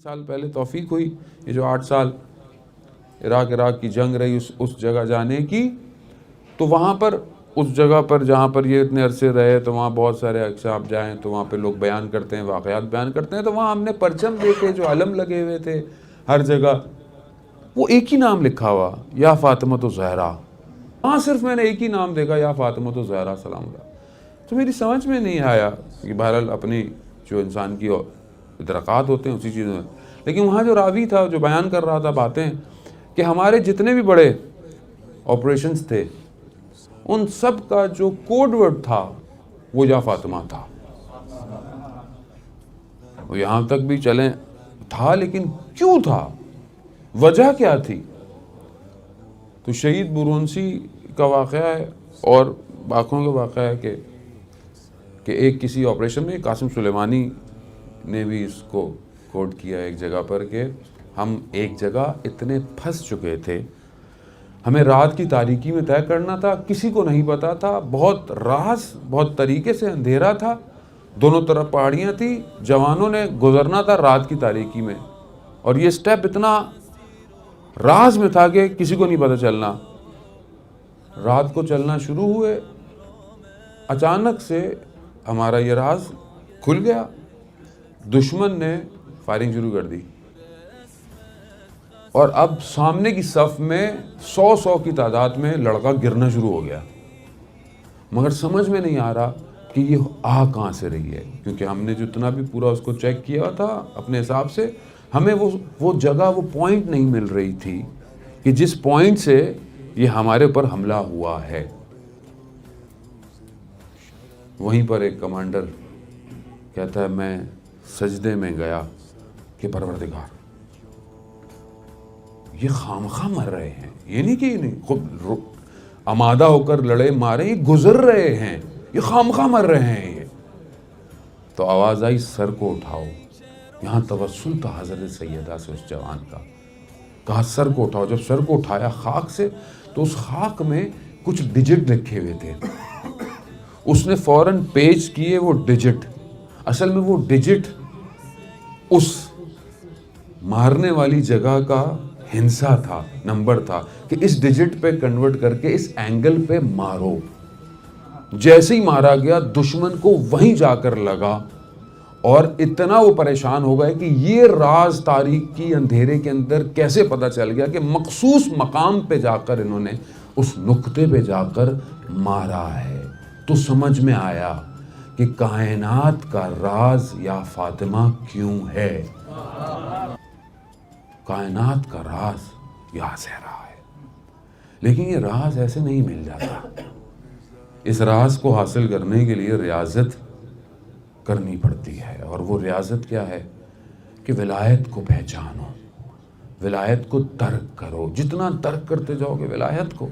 سال پہلے توفیق ہوئی، یہ جو 8 سال عراق کی جنگ رہی اس جگہ جانے کی، تو وہاں پر اس جگہ پر جہاں پر یہ اتنے عرصے رہے تو وہاں بہت سارے اکثر آپ جائیں تو وہاں پہ لوگ بیان کرتے ہیں، واقعات بیان کرتے ہیں، تو وہاں ہم نے پرچم دیکھے جو علم لگے ہوئے تھے ہر جگہ، وہ ایک ہی نام لکھا ہوا، یا فاطمہ الزہرا۔ وہاں صرف میں نے ایک ہی نام دیکھا، یا فاطمہ الزہرا سلام اللہ۔ تو میری سمجھ میں نہیں آیا کہ بہرحال اپنی جو انسان کی ادراکات ہوتے ہیں اسی چیزوں میں، لیکن وہاں جو راوی تھا جو بیان کر رہا تھا باتیں کہ ہمارے جتنے بھی بڑے آپریشنز تھے ان سب کا جو کوڈ ورڈ تھا وہ یا فاطمہ تھا۔ وہ یہاں تک بھی چلیں تھا، لیکن کیوں تھا، وجہ کیا تھی؟ تو شہید برونسی کا واقعہ ہے اور باقیوں کا واقعہ ہے کہ ایک کسی آپریشن میں قاسم سلیمانی نے بھی اس کو کوڈ کیا ایک جگہ پر کہ ہم ایک جگہ اتنے پھنس چکے تھے، ہمیں رات کی تاریکی میں طے کرنا تھا، کسی کو نہیں پتا تھا، بہت راز بہت طریقے سے اندھیرا تھا، دونوں طرف پہاڑیاں تھی، جوانوں نے گزرنا تھا رات کی تاریکی میں، اور یہ سٹیپ اتنا راز میں تھا کہ کسی کو نہیں پتا چلنا۔ رات کو چلنا شروع ہوئے، اچانک سے ہمارا یہ راز کھل گیا، دشمن نے فائرنگ شروع کر دی، اور اب سامنے کی صف میں 100 کی تعداد میں لڑکا گرنا شروع ہو گیا، مگر سمجھ میں نہیں آ رہا کہ یہ کہاں سے رہی ہے، کیونکہ ہم نے جتنا بھی پورا اس کو چیک کیا تھا اپنے حساب سے، ہمیں وہ جگہ وہ پوائنٹ نہیں مل رہی تھی کہ جس پوائنٹ سے یہ ہمارے اوپر حملہ ہوا ہے۔ وہیں پر ایک کمانڈر کہتا ہے میں سجدے میں گیا کہ پروردگار یہ خامخواہ مر رہے ہیں، یہ نہیں کہ خود آمادہ ہو کر لڑے مارے، یہ گزر رہے ہیں، یہ خامخواہ مر رہے ہیں یہ۔ تو آواز آئی سر کو اٹھاؤ، یہاں توسل تھا حضرت سیدہ سے اس جوان کا، کہا سر کو اٹھاؤ۔ جب سر کو اٹھایا خاک سے تو اس خاک میں کچھ ڈیجٹ لکھے ہوئے تھے، اس نے فوراً پیچ کیے وہ ڈیجٹ، اصل میں وہ ڈیجٹ اس مارنے والی جگہ کا ہندسہ تھا، نمبر تھا کہ اس ڈیجٹ پہ کنورٹ کر کے اس اینگل پہ مارو۔ جیسے ہی مارا گیا دشمن کو وہیں جا کر لگا، اور اتنا وہ پریشان ہو گئے کہ یہ راز تاریکی اندھیرے کے اندر کیسے پتہ چل گیا کہ مخصوص مقام پہ جا کر انہوں نے اس نقطے پہ جا کر مارا ہے۔ تو سمجھ میں آیا کہ کائنات کا راز یا فاطمہ کیوں ہے، کائنات کا راز یا زہرا ہے۔ لیکن یہ راز ایسے نہیں مل جاتا، اس راز کو حاصل کرنے کے لیے ریاضت کرنی پڑتی ہے، اور وہ ریاضت کیا ہے کہ ولایت کو پہچانو، ولایت کو ترک کرو، جتنا ترک کرتے جاؤ گے ولایت کو